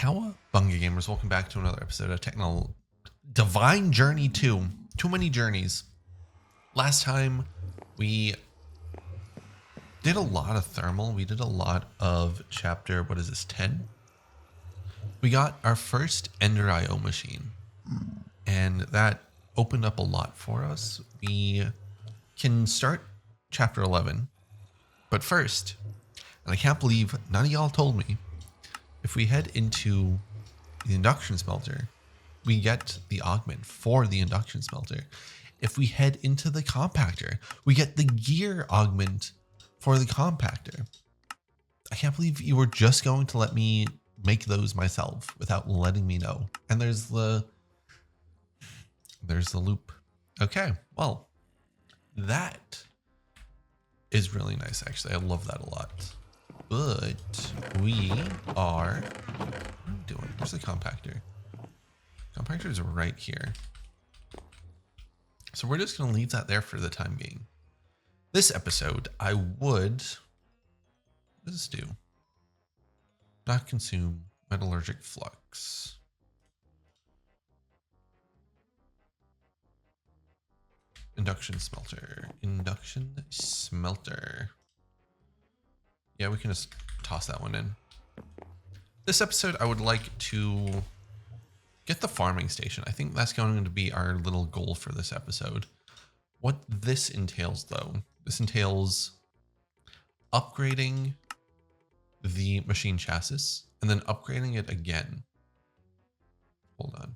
Cowabunga gamers, welcome back to another episode of Divine Journey 2. Too many journeys. Last time we did a lot of thermal. We did a lot of chapter, what is this, 10? We got our first Ender IO machine, and that opened up a lot for us. We can start chapter 11, but first, and I can't believe none of y'all told me, if we head into the induction smelter, we get the augment for the induction smelter. If we head into the compactor, we get the gear augment for the compactor. I can't believe you were just going to let me make those myself without letting me know. And there's the loop. Okay, well, that is really nice, actually. I love that a lot. But we are, what are we doing? Where's the compactor? Compactor is right here. So we're just going to leave that there for the time being. This episode, I would, what does this do? Not consume metallurgic flux. Induction smelter. Yeah, we can just toss that one in. This episode, I would like to get the farming station. I think that's going to be our little goal for this episode. What this entails, though, this entails upgrading the machine chassis and then upgrading it again. Hold on.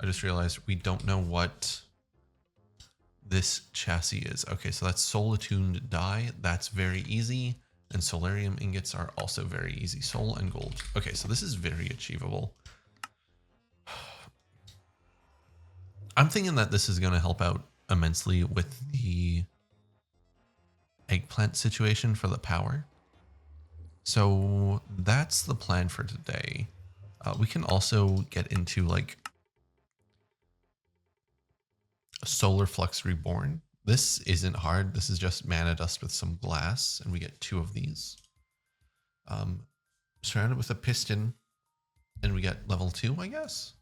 I just realized we don't know what this chassis is. Okay, so that's soul-attuned dye. That's very easy. And solarium ingots are also very easy. Soul and gold. Okay, so this is very achievable. I'm thinking that this is going to help out immensely with the eggplant situation for the power. So that's the plan for today. We can also get into like Solar Flux Reborn. This isn't hard. This is just mana dust with some glass, and we get 2 of these. Surrounded with a piston, and we get level 2, I guess.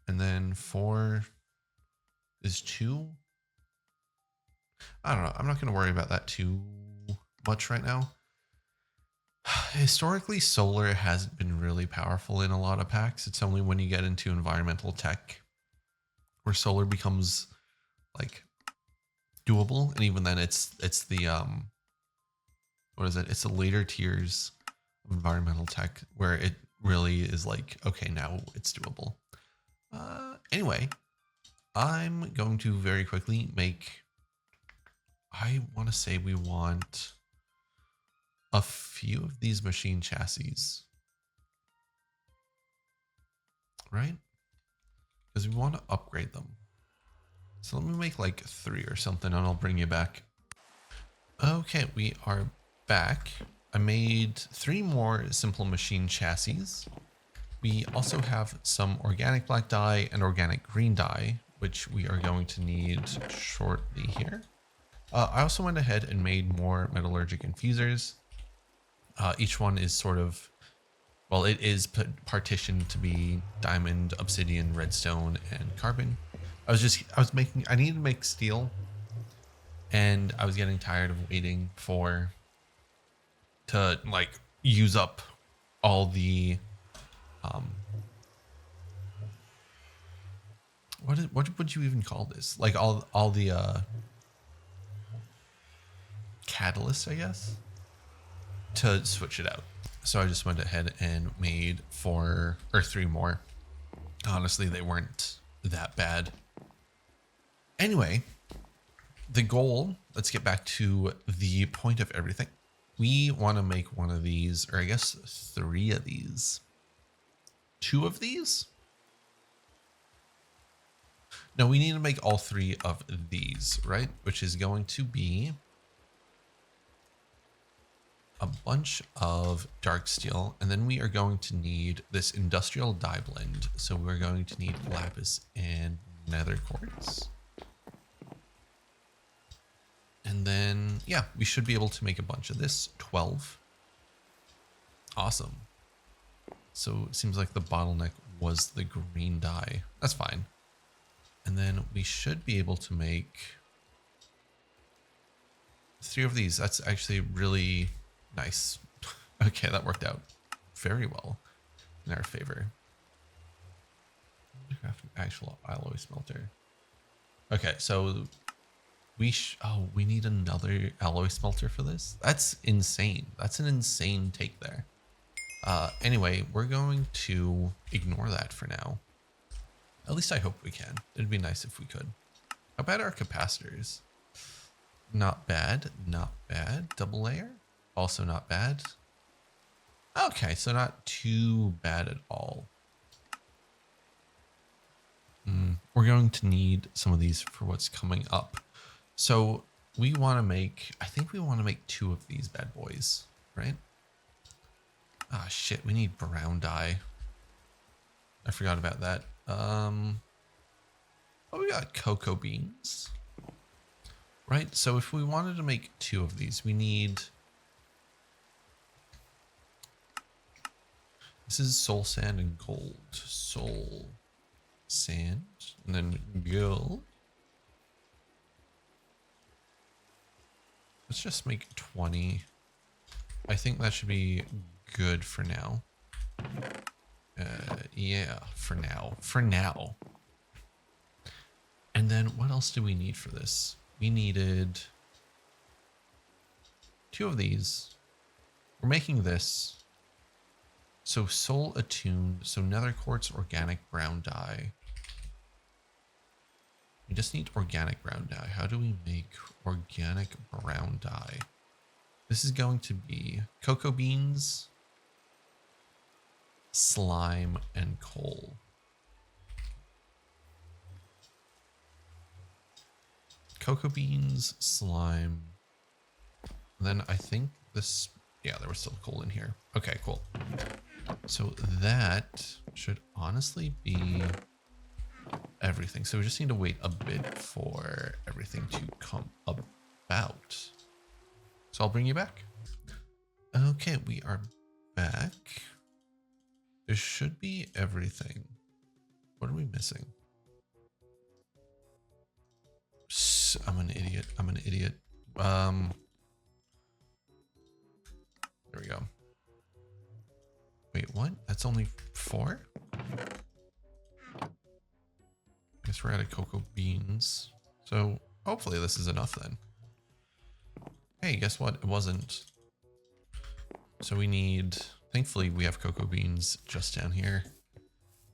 And then 4 is 2. I don't know. I'm not going to worry about that too much right now. Historically, solar hasn't been really powerful in a lot of packs. It's only when you get into environmental tech where solar becomes like doable, and even then it's the what is it? It's the later tiers of environmental tech where it really is like, okay, now it's doable. Anyway, I'm going to very quickly make, I want to say we want a few of these machine chassis, right? Because we want to upgrade them. So let me make like 3 or something, and I'll bring you back. Okay, we are back. I made 3 more simple machine chassis. We also have some organic black dye and organic green dye, which we are going to need shortly here. I also went ahead and made more metallurgic infusers. Each one is sort of, well, it is partitioned to be diamond, obsidian, redstone, and carbon. I needed to make steel, and I was getting tired of waiting to like use up all the, what would you even call this? Like all the, catalysts, I guess, to switch it out. So I just went ahead and made 4 or 3 more. Honestly, they weren't that bad. Anyway, the goal, let's get back to the point of everything. We want to make one of these, or I guess 3 of these. 2 of these? No, we need to make all 3 of these, right? Which is going to be a bunch of dark steel, and then we are going to need this industrial dye blend. So we're going to need lapis and nether quartz. And then, yeah, we should be able to make a bunch of this. 12. Awesome. So it seems like the bottleneck was the green dye. That's fine. And then we should be able to make 3 of these. That's actually really nice. Okay, that worked out very well in our favor. Craft an actual alloy smelter. Okay, so we need another alloy smelter for this. That's insane. That's an insane take there. Anyway, we're going to ignore that for now. At least I hope we can. It'd be nice if we could. How bad are capacitors? Not bad, not bad. Double layer, also not bad. Okay, so not too bad at all. We're going to need some of these for what's coming up. So we want to make, I think we want to make 2 of these bad boys, right? Ah, shit, we need brown dye. I forgot about that. Oh, we got cocoa beans. Right, so if we wanted to make 2 of these, we need... This is soul sand and gold. Soul sand, and then gold. Let's just make 20. I think that should be good for now. Yeah, for now. For now. And then what else do we need for this? We needed 2 of these. We're making this. So soul attuned, so nether quartz, organic brown dye. We just need organic brown dye. How do we make organic brown dye? This is going to be cocoa beans, slime, and coal. Cocoa beans, slime. Then I think this, yeah, there was still coal in here. Okay, cool. So that should honestly be everything. So we just need to wait a bit for everything to come about. So I'll bring you back. Okay, we are back. There should be everything. What are we missing? I'm an idiot. I'm an idiot. There we go. Wait, what? That's only 4? I guess we're out of cocoa beans. So hopefully this is enough then. Hey, guess what? It wasn't. So we need, thankfully we have cocoa beans just down here.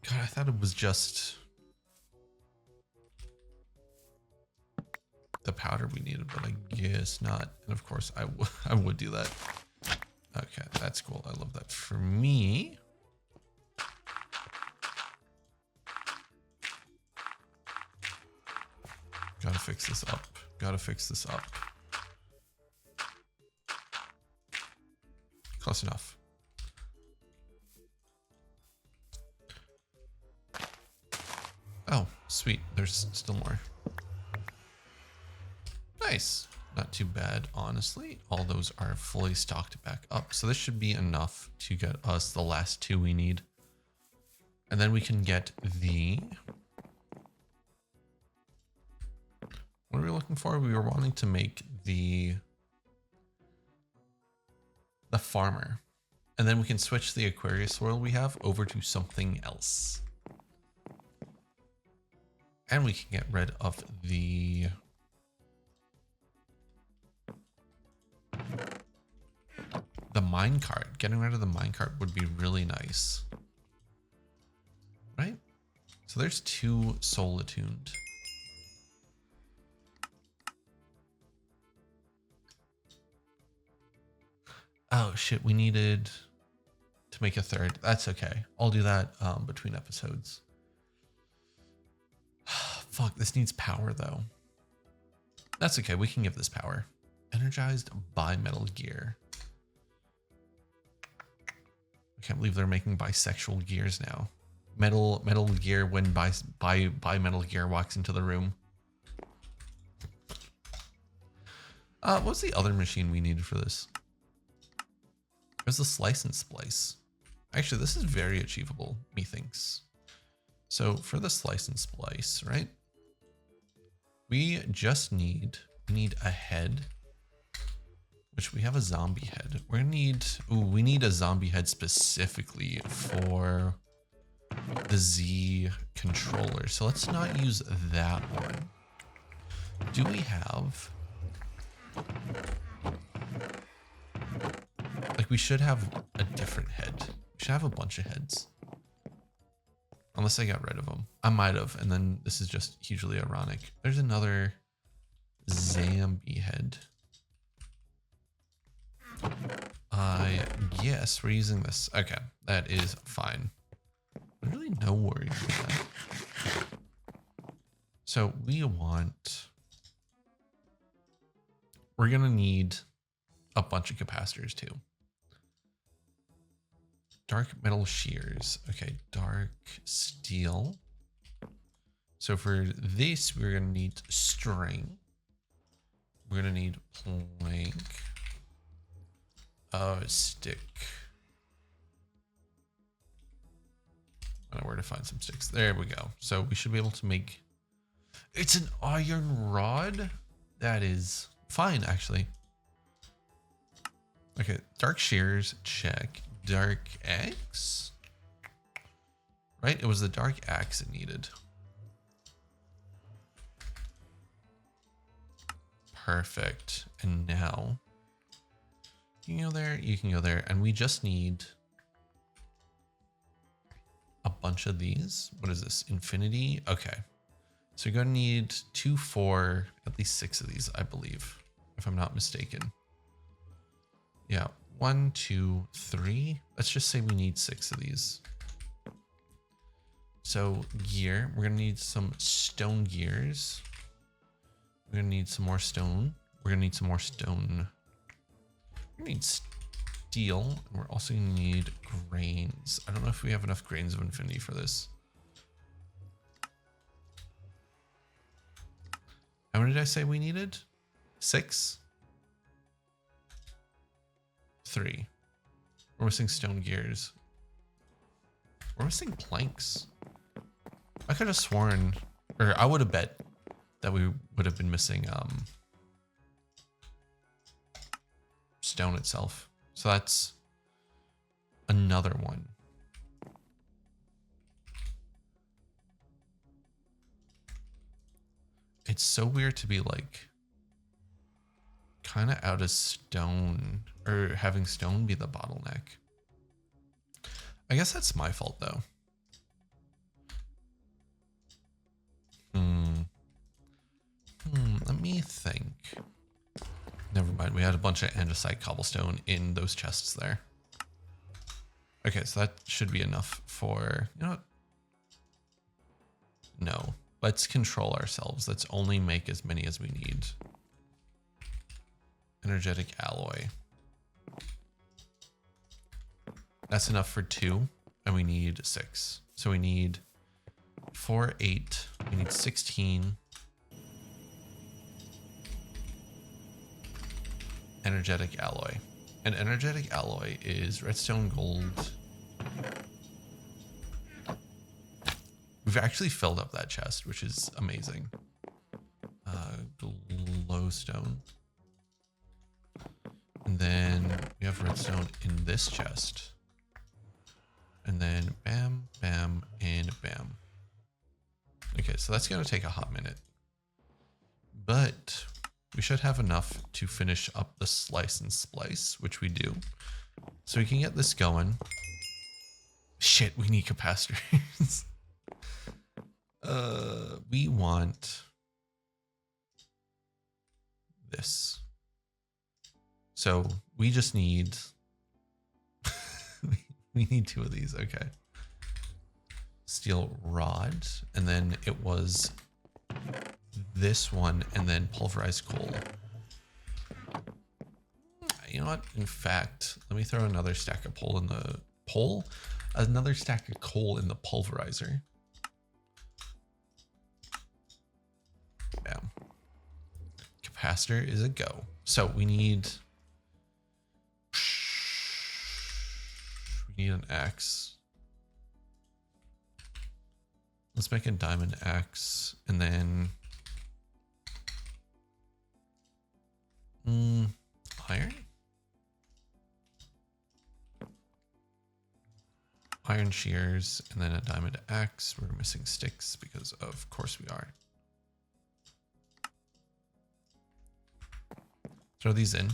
God, I thought it was just the powder we needed, but I guess not. And of course I would do that. Okay, that's cool. I love that. For me, gotta fix this up. Gotta fix this up. Close enough. Oh, sweet. There's still more. Nice. Not too bad, honestly. All those are fully stocked back up. So this should be enough to get us the last 2 we need. And then we can get the... What are we looking for? We were wanting to make the farmer. And then we can switch the Aquarius soil we have over to something else. And we can get rid of the... minecart. Getting rid of the minecart would be really nice. Right? So there's 2 soul attuned. Oh shit, we needed to make a 3rd. That's okay. I'll do that between episodes. Fuck, this needs power though. That's okay, we can give this power. Energized by Metal Gear. I can't believe they're making bisexual gears now. Metal Gear when by Metal Gear walks into the room. What's the other machine we needed for this? There's the slice and splice. Actually, this is very achievable, methinks. So for the slice and splice, right? We need a head, which we have a zombie head. We need a zombie head specifically for the Z controller. So let's not use that one. Do we have, like, we should have a different head. We should have a bunch of heads. Unless I got rid of them. I might have, and then this is just hugely ironic. There's another zombie head. I guess we're using this. Okay, that is fine. There's really no worries with that. So we're gonna need a bunch of capacitors too. Dark metal shears. Okay, dark steel. So for this, we're gonna need string. We're gonna need plank. Stick. I don't know where to find some sticks. There we go. So we should be able to make. It's an iron rod. That is fine, actually. Okay, dark shears, check. Dark axe, right? It was the dark axe it needed. Perfect. And now you can go there, you can go there, and we just need a bunch of these. What is this? Infinity? Okay. So you're going to need 2, 4, at least 6 of these, I believe, if I'm not mistaken. Yeah. 1, 2, 3. Let's just say we need 6 of these. So gear, we're gonna need some stone gears. We're gonna need some more stone. We're gonna need some more stone. We're gonna need steel, and we're also gonna need grains. I don't know if we have enough grains of infinity for this. How many did I say we needed? 6? 3. We're missing stone gears. We're missing planks. I could have sworn, or I would have bet that we would have been missing stone itself. So that's another one. It's so weird to be like kind of out of stone, or having stone be the bottleneck. I guess that's my fault though. Let me think. Never mind. We had a bunch of andesite cobblestone in those chests there. Okay, so that should be enough for, you know what? No, let's control ourselves. Let's only make as many as we need. Energetic alloy. That's enough for 2, and we need 6. So we need 4, 8. We need 16. Energetic alloy. And energetic alloy is redstone, gold. We've actually filled up that chest, which is amazing. Glowstone. And then we have redstone in this chest. And then bam, bam, and bam. Okay, so that's gonna take a hot minute. But we should have enough to finish up the slice and splice, which we do. So we can get this going. Shit, we need capacitors. We want this. So we just need, we need 2 of these, okay. Steel rod, and then it was this one, and then pulverized coal. You know what? In fact, let me throw another stack of another stack of coal in the pulverizer. Bam. Capacitor is a go. So we need We need an axe. Let's make a diamond axe and then iron? Iron shears and then a diamond axe. We're missing sticks because of course we are. Throw these in.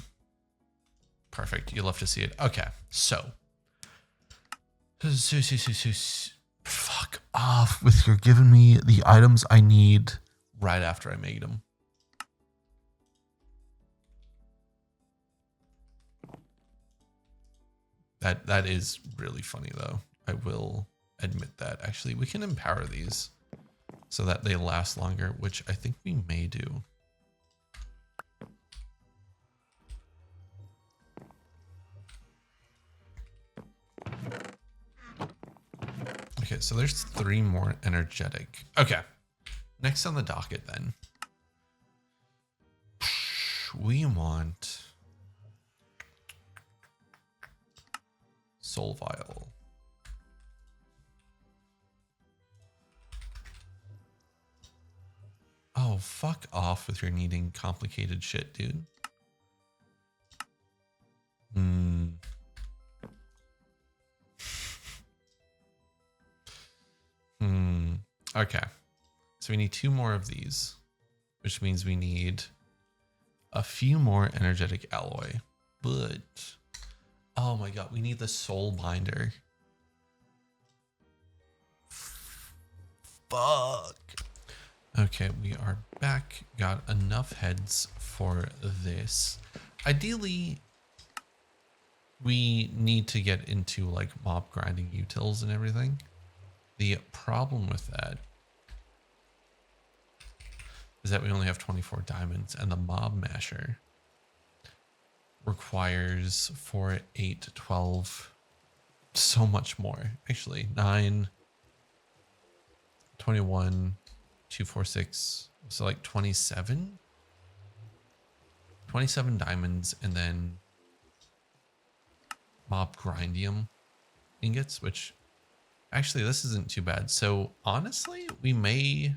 Perfect. You love to see it. Okay, so. Fuck off with your giving me the items I need right after I made them. That is really funny though. I will admit that. Actually, we can empower these so that they last longer, which I think we may do. Okay, so there's 3 more energetic. Okay, next on the docket then. We want soul vial. Oh, fuck off with your needing complicated shit, dude. Okay. So we need 2 more of these, which means we need a few more energetic alloy. But, oh my god, we need the soul binder. Fuck. Okay, we are back. Got enough heads for this. Ideally, we need to get into like mob grinding utils and everything. The problem with that is that we only have 24 diamonds and the mob masher requires 4, 8, 12, so much more. Actually, 9, 21, 2, 4, 6, so like 27? 27 diamonds and then mob grindium ingots, which actually this isn't too bad. So honestly, we may,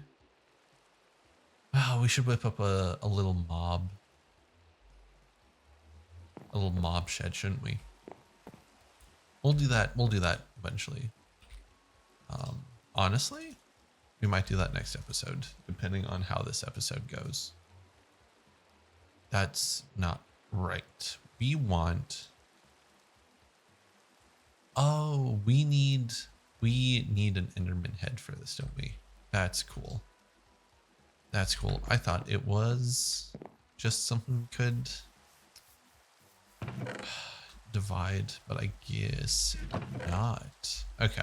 we should whip up a little mob shed, shouldn't we? We'll do that eventually. Honestly, we might do that next episode, depending on how this episode goes. That's not right. We want, oh, we need an Enderman head for this, don't we? That's cool. That's cool. I thought it was just something we could divide, but I guess not. Okay.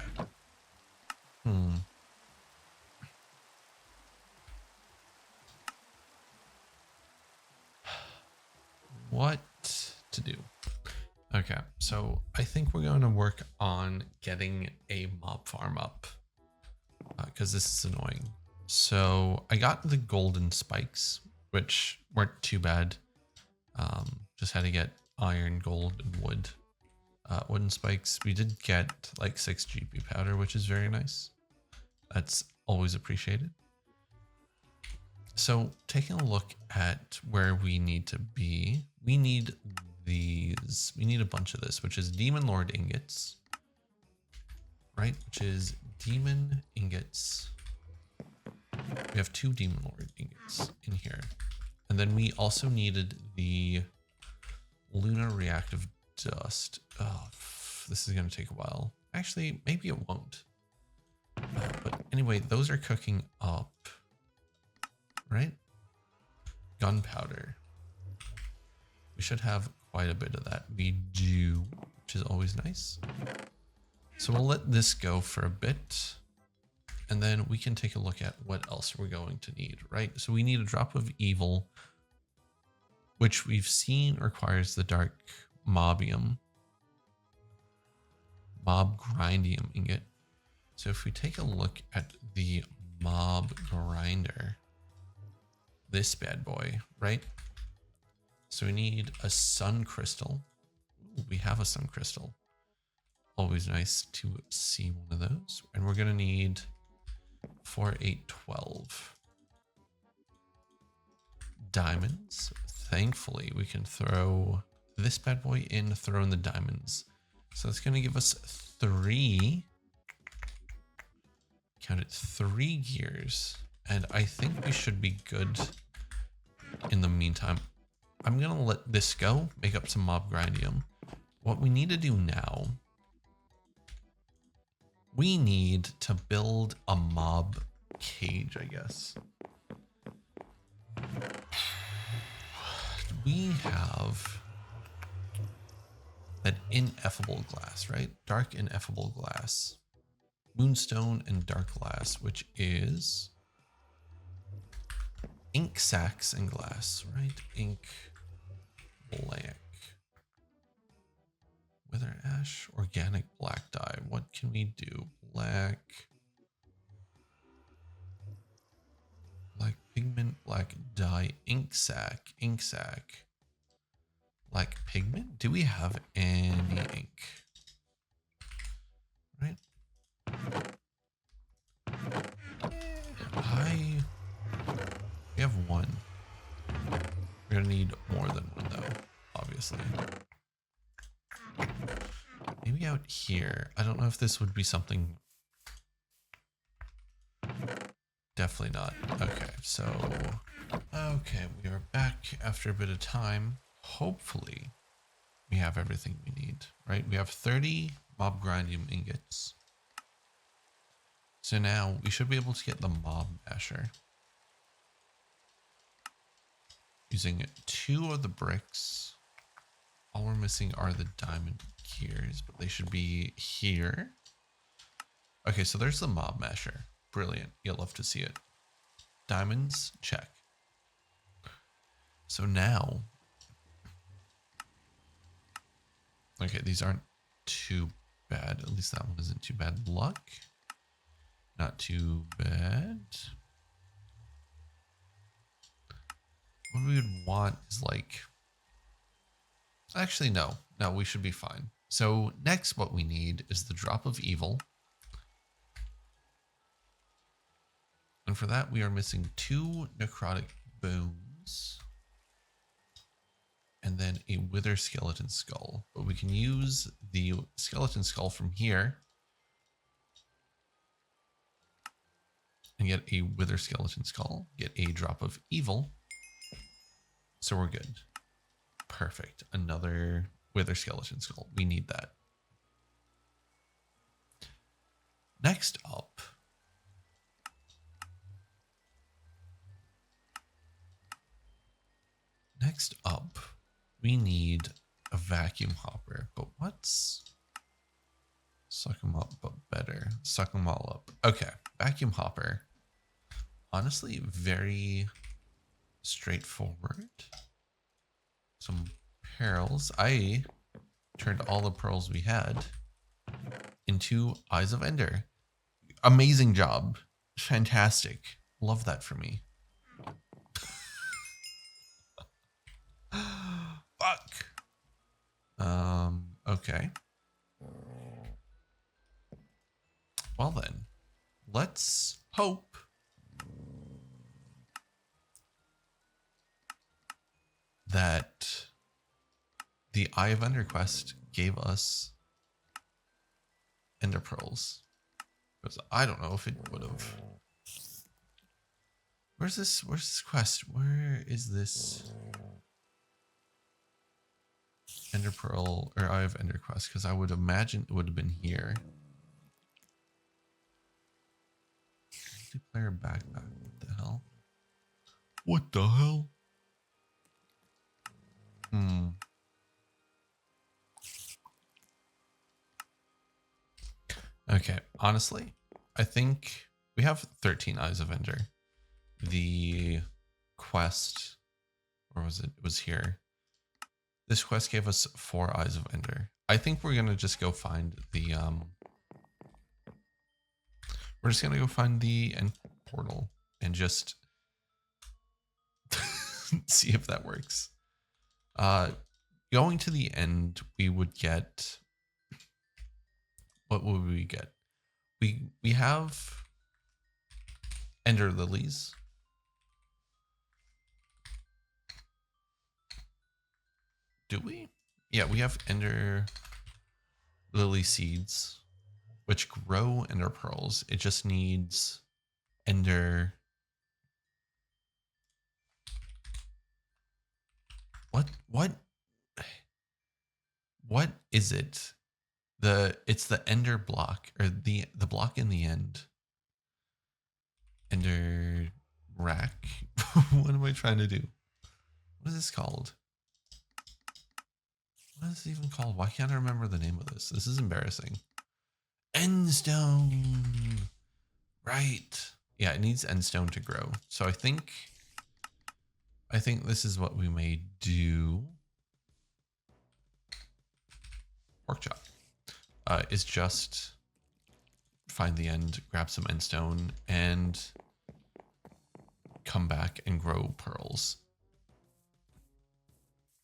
What to do? Okay, so I think we're going to work on getting a mob farm up because this is annoying. So I got the golden spikes, which weren't too bad. Just had to get iron, gold, and wood. Wooden spikes. We did get like 6 GP powder, which is very nice. That's always appreciated. So taking a look at where we need to be, we need these. We need a bunch of this, which is Demon Lord ingots, right? Which is demon ingots. We have 2 Demon Lord ingots in here. And then we also needed the lunar reactive dust. Oh, this is going to take a while. Actually, maybe it won't. But anyway, those are cooking up, right? Gunpowder. We should have quite a bit of that. We do, which is always nice. So we'll let this go for a bit. And then we can take a look at what else we're going to need, right? So we need a drop of evil, which we've seen requires the dark mobium, mob grindium ingot. So if we take a look at the mob grinder, this bad boy, right? So we need a sun crystal. Ooh, we have a sun crystal. Always nice to see one of those. And we're going to need 4, 8, 12 diamonds. Thankfully, we can throw this bad boy in, throw in the diamonds. So that's going to give us 3, count it, 3 gears. And I think we should be good in the meantime. I'm going to let this go, make up some mob grindium. What we need to do now, we need to build a mob cage, I guess. We have that ineffable glass, right? Dark ineffable glass. Moonstone and dark glass, which is ink sacks and glass, right? Ink, black. Wither ash, organic black dye. What can we do? Black pigment, black dye, ink sac, black pigment. Do we have any ink? Right. We have 1. We're gonna need more than 1 though, obviously. Maybe out here. I don't know if this would be something. Definitely not. Okay, so we are back after a bit of time. Hopefully we have everything we need, right? We have 30 mob grindium ingots. So now we should be able to get the mob masher. Using 2 of the bricks. All we're missing are the diamond gears, but they should be here. Okay, so there's the mob masher. Brilliant. You'll love to see it. Diamonds, check. So now, okay, these aren't too bad. At least that one isn't too bad. Luck, not too bad. What we would want is like, actually, no, we should be fine. So next, what we need is the drop of evil. And for that, we are missing 2 necrotic bones. And then a wither skeleton skull. But we can use the skeleton skull from here. And get a wither skeleton skull. Get a drop of evil. So we're good. Perfect. Another wither skeleton skull. We need that. Next up. We need a vacuum hopper. But what's... Suck them up, but better. Suck them all up. Okay. Vacuum hopper. Honestly, very straightforward. Some pearls. I turned all the pearls we had into Eyes of Ender. Amazing job. Fantastic. Love that for me. Fuck. Okay. Well then, let's hope that the Eye of Ender quest gave us Ender Pearls. Because I don't know if it would have. Where's this quest? Where is this Ender Pearl or Eye of Ender quest? Because I would imagine it would have been here. Player backpack. What the hell? What the hell? Okay, honestly, I think we have 13 Eyes of Ender. The quest, or was it? It was here. This quest gave us 4 Eyes of Ender. I think we're gonna just go find the we're just gonna go find the end portal and just see if that works. Going to the end, we would get what would we get? We have ender lilies. Do we? Yeah, we have ender lily seeds, which grow ender pearls. It just needs ender. What is it? It's the ender block, or the block in the end. Ender rack. What am I trying to do? What is this called? What is it even called? Why can't I remember the name of this? This is embarrassing. Endstone. Right. Yeah, it needs endstone to grow. So I think this is what we may do. Pork chop. Is just find the end, grab some endstone, and come back and grow pearls.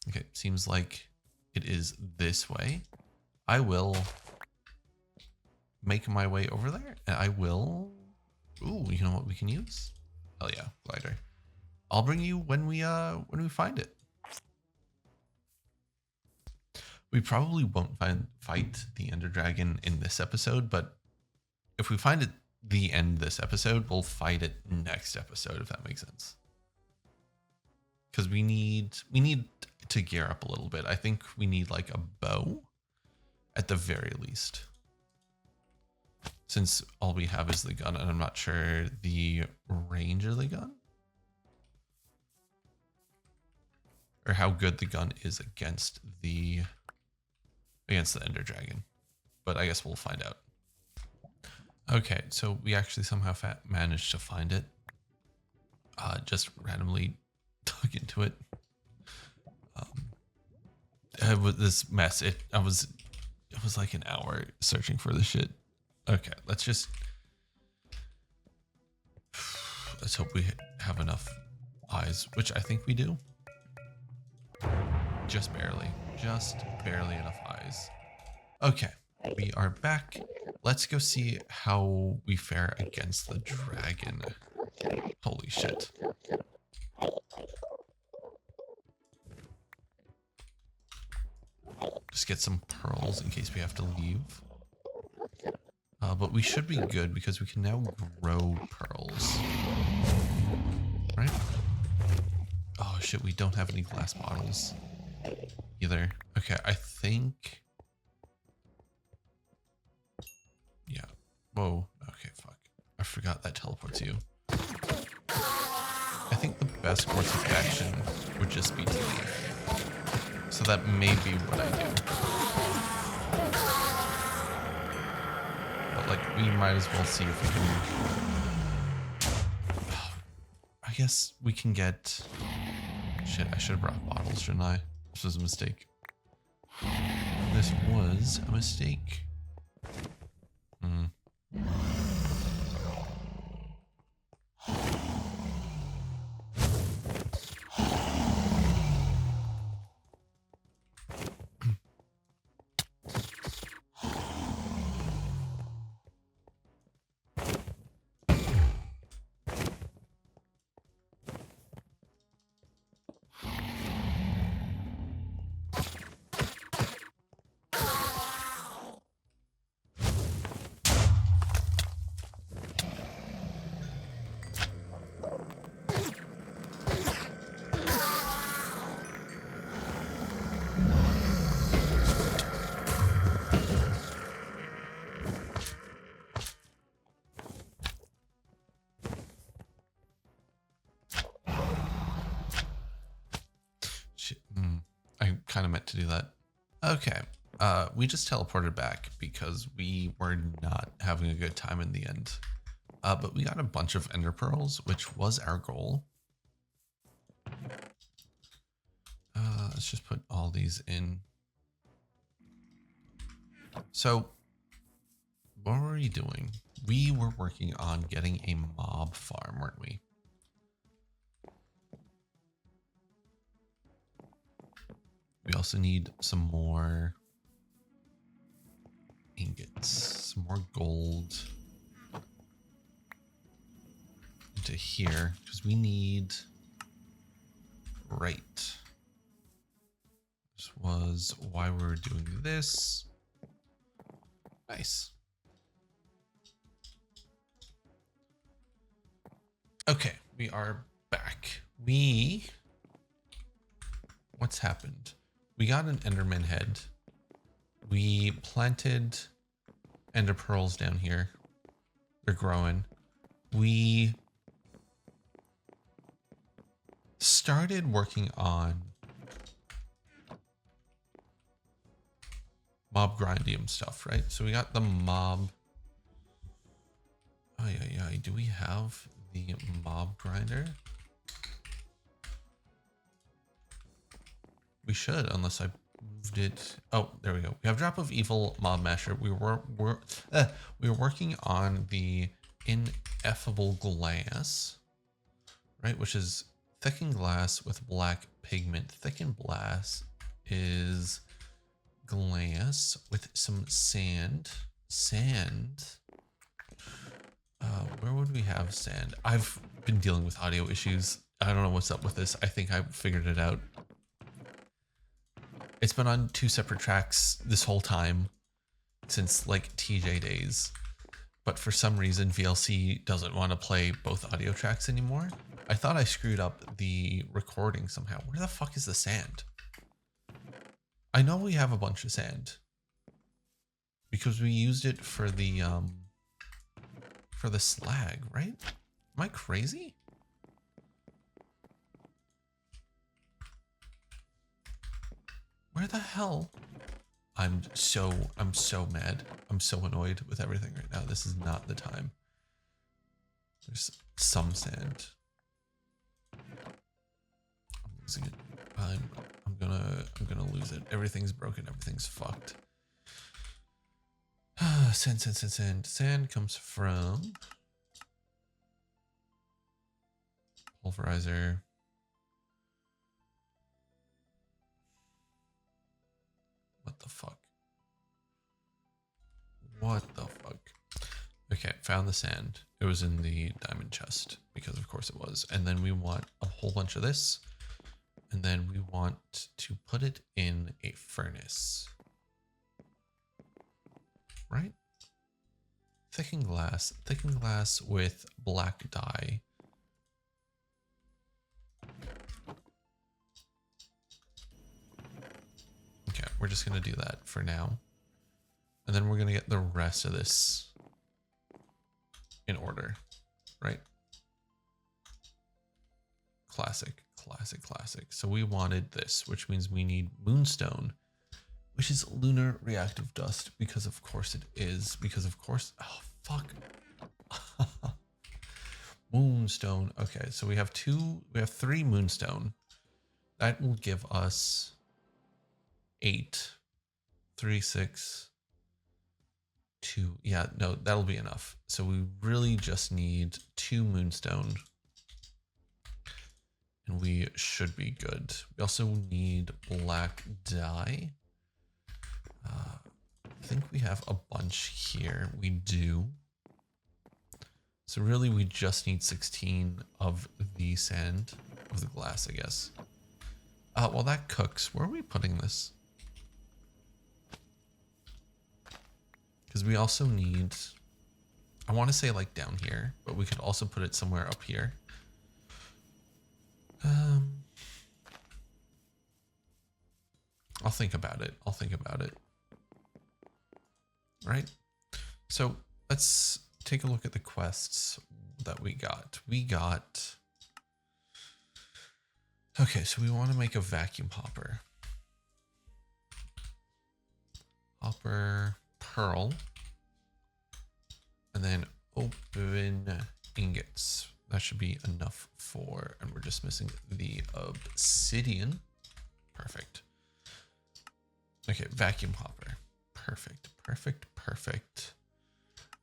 Okay, seems like it is this way. I will make my way over there, and I will. Ooh, you know what we can use? Oh yeah, glider. I'll bring you when we find it. We probably won't fight the Ender Dragon in this episode, but if we find it the end this episode, we'll fight it next episode, if that makes sense. Because we need to gear up a little bit. I think we need like a bow at the very least. Since all we have is the gun, and I'm not sure the range of the gun. Or how good the gun is against the Ender Dragon. But I guess we'll find out. Okay, so we actually somehow managed to find it. Just randomly dug into it. With this mess, it was like an hour searching for the shit. Okay, let's hope we have enough eyes, which I think we do. Just barely enough eyes. Okay, we are back. Let's go see how we fare against the dragon. Holy shit. Just get some pearls in case we have to leave. But we should be good because we can now grow pearls. Right? Oh shit, we don't have any glass bottles either. Okay, I think... Yeah. Whoa. Okay, fuck. I forgot that teleports you. I think the best course of action would just be to leave. So that may be what I do. But like, we might as well see if we can... I guess we can get... Shit, I should have brought bottles, shouldn't I? This was a mistake. This was a mistake. I kind of meant to do that. Okay. We just teleported back because we were not having a good time in the end. But we got a bunch of ender pearls, which was our goal. Let's just put all these in. So what were we doing? We were working on getting a mob farm, weren't we? We also need some more ingots, some more gold into here because we need, right. This was why we were doing this. Nice. Okay, we are back. What's happened? We got an Enderman head. We planted Ender pearls down here. They're growing. We started working on mob grindium stuff, right? So we got the mob. Oh yeah. Do we have the mob grinder? We should, unless I moved it. Oh, there we go. We have Drop of Evil Mob Masher. We were working on the Ineffable Glass, right? Which is thickened glass with black pigment. Thickened glass is glass with some sand. Where would we have sand? I've been dealing with audio issues. I don't know what's up with this. I think I figured it out. It's been on 2 separate tracks this whole time since like TJ days. But for some reason, VLC doesn't want to play both audio tracks anymore. I thought I screwed up the recording somehow. Where the fuck is the sand? I know we have a bunch of sand because we used it for the slag, right? Am I crazy? Where the hell? I'm so mad. I'm so annoyed with everything right now. This is not the time. There's some sand. I'm losing it. I'm gonna lose it. Everything's broken. Everything's fucked. Sand. Sand comes from pulverizer. What the fuck? What the fuck? Okay, found the sand. It was in the diamond chest because of course it was. And then we want a whole bunch of this. And then we want to put it in a furnace. Right? Thickened glass with black dye. Okay, we're just gonna do that for now. And then we're gonna get the rest of this in order, right? Classic. So we wanted this, which means we need moonstone, which is lunar reactive dust, because of course it is, oh fuck. Moonstone. Okay, so we have 3 moonstone. That will give us 8, 3, 6, 2. Yeah, no, that'll be enough. So we really just need 2 moonstone. And we should be good. We also need black dye. I think we have a bunch here. We do. So really we just need 16 of the sand, of the glass, I guess. While that cooks, where are we putting this? Because we also need, I want to say like down here, but we could also put it somewhere up here. I'll think about it. Right? So let's take a look at the quests that we got. Okay, so we want to make a vacuum hopper. Pearl. And then open ingots. That should be enough for, and we're just missing the obsidian. Perfect. Okay, vacuum hopper. Perfect.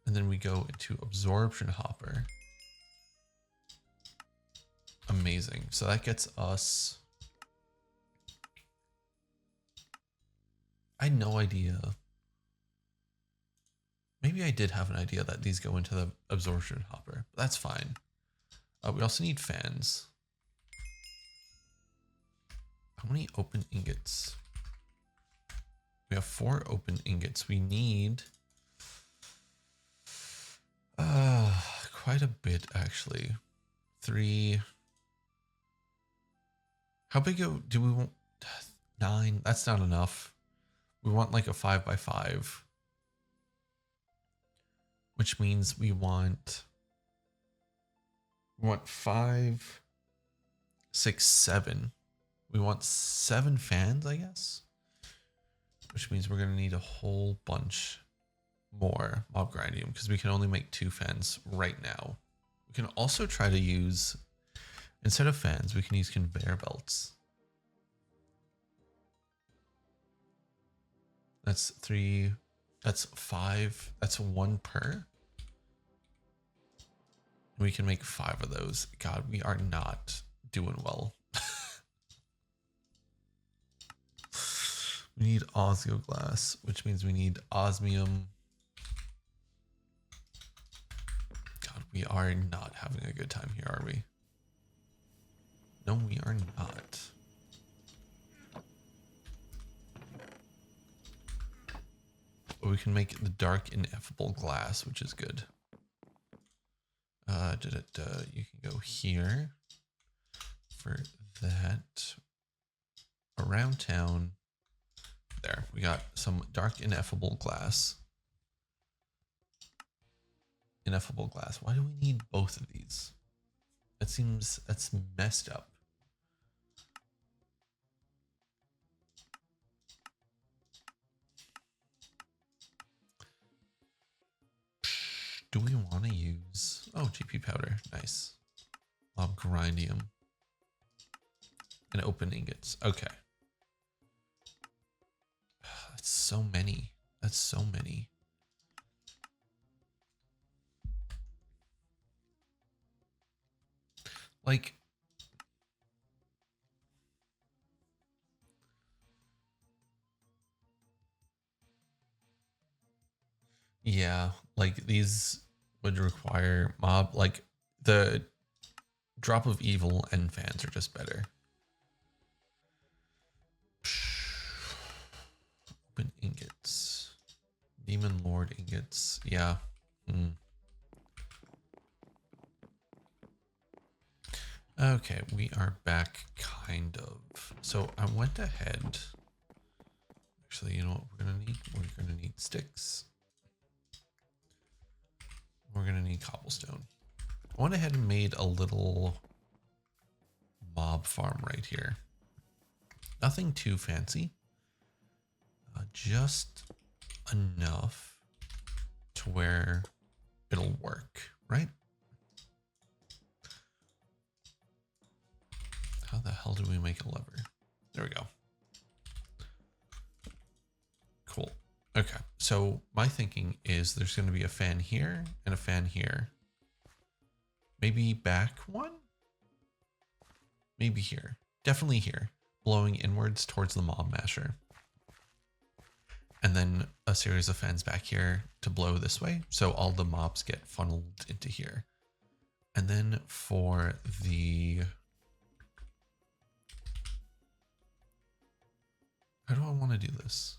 And then we go into absorption hopper. Amazing. So that gets us, I had no idea Maybe I did have an idea that these go into the absorption hopper, but that's fine. We also need fans. How many open ingots? We have 4 open ingots. We need quite a bit actually. 3. How big do we want? 9. That's not enough. We want like a 5x5, which means we want 5, 6, 7. We want 7 fans, I guess, which means we're gonna need a whole bunch more mob grindium because we can only make 2 fans right now. We can also try to use, instead of fans, we can use conveyor belts. That's 3, that's 5, that's 1 per. We can make 5 of those. God, we are not doing well. We need osmio glass, which means we need osmium. God, we are not having a good time here, are we? No, we are not. But we can make the dark ineffable glass, which is good. You can go here for that. Around town. There, we got some dark ineffable glass. Ineffable glass. Why do we need both of these? That seems, that's messed up. Do we want to use, oh, GP powder, nice. Mob grindium. And open ingots, okay. That's so many. That's so many. Like, yeah, like these would require mob, like the drop of evil and fans are just better. Open ingots. Demon Lord ingots. Yeah. Okay, we are back kind of. So I went ahead. Actually, you know what we're gonna need? We're gonna need sticks. We're gonna need cobblestone. I went ahead and made a little mob farm right here. Nothing too fancy. Just enough to where it'll work, right? How the hell do we make a lever? There we go. Cool. Okay, so my thinking is there's going to be a fan here and a fan here. Maybe back one? Maybe here. Definitely here. Blowing inwards towards the mob masher. And then a series of fans back here to blow this way. So all the mobs get funneled into here. And then for the... How do I want to do this?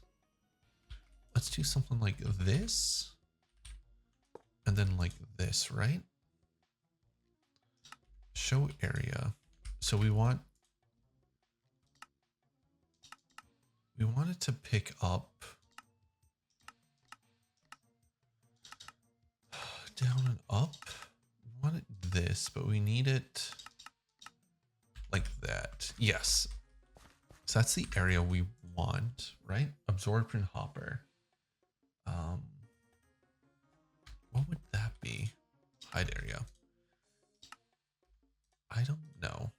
Let's do something like this. And then like this, right? Show area. So we want it to pick up down and up. We want it this, but we need it like that. Yes. So that's the area we want, right? Absorption hopper. What would that be? Hide area. I don't know.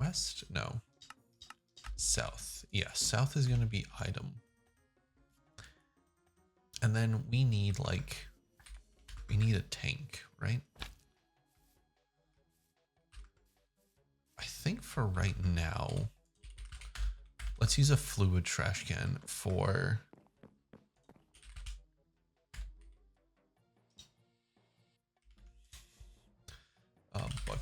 West? No. South. Yes, south is going to be item. And then we need a tank, right? I think for right now, let's use a fluid trash can for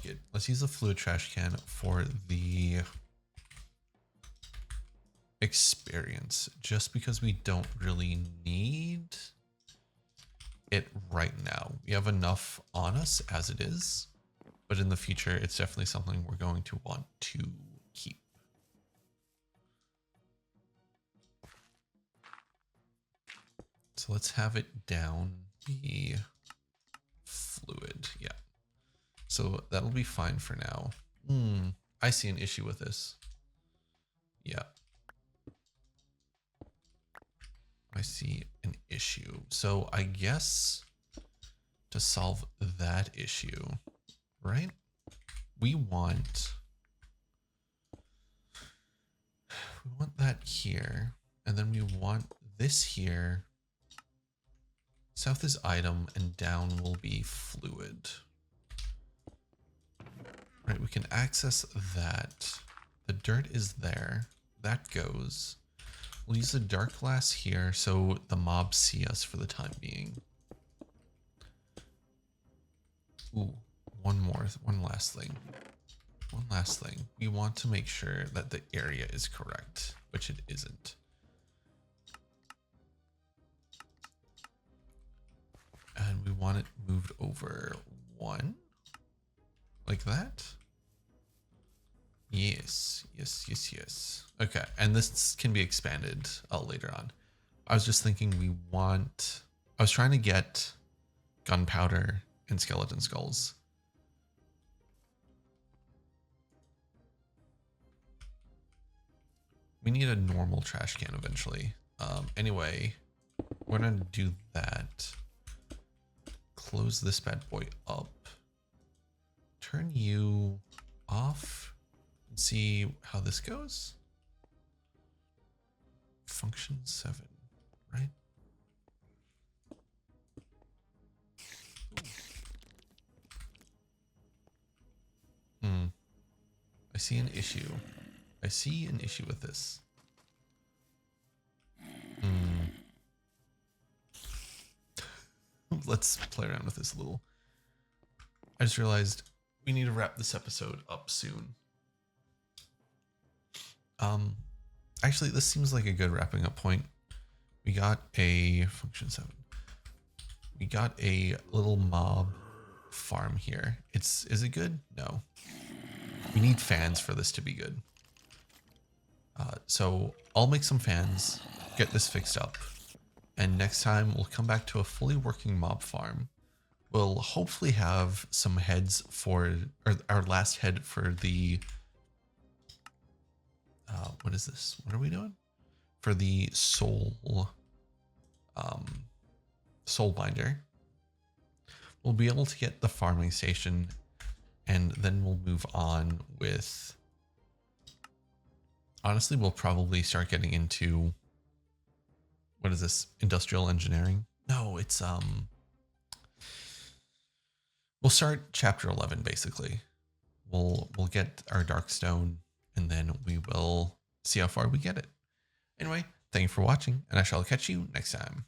it. Let's use the fluid trash can for the experience, just because we don't really need it right now. We have enough on us as it is, but in the future, it's definitely something we're going to want to keep. So let's have it down the fluid. Yeah. So that'll be fine for now. I see an issue with this. Yeah. I see an issue. So I guess to solve that issue, right? We want that here, and then we want this here. South is item and down will be fluid. Right, we can access that. The dirt is there. That goes. We'll use the dark glass here so the mobs see us for the time being. Ooh, one last thing. One last thing. We want to make sure that the area is correct, which it isn't. And we want it moved over 1, like that. Yes. Okay, and this can be expanded later on. I was just thinking I was trying to get gunpowder and skeleton skulls. We need a normal trash can eventually. Anyway, we're gonna do that. Close this bad boy up. Turn you off and see how this goes. Function 7, right? I see an issue. I see an issue with this. Let's play around with this a little. I just realized we need to wrap this episode up soon. Actually, this seems like a good wrapping up point. We got a function 7. We got a little mob farm here. Is it good? No. We need fans for this to be good. So I'll make some fans, get this fixed up, and next time we'll come back to a fully working mob farm. We'll hopefully have some heads for, or our last head for the, what is this? What are we doing? For the soul binder. We'll be able to get the farming station, and then we'll move on with, honestly, we'll probably start getting into, what is this? Industrial engineering? No, it's, we'll start chapter 11, basically. We'll get our dark stone, and then we will see how far we get it. Anyway, thank you for watching, and I shall catch you next time.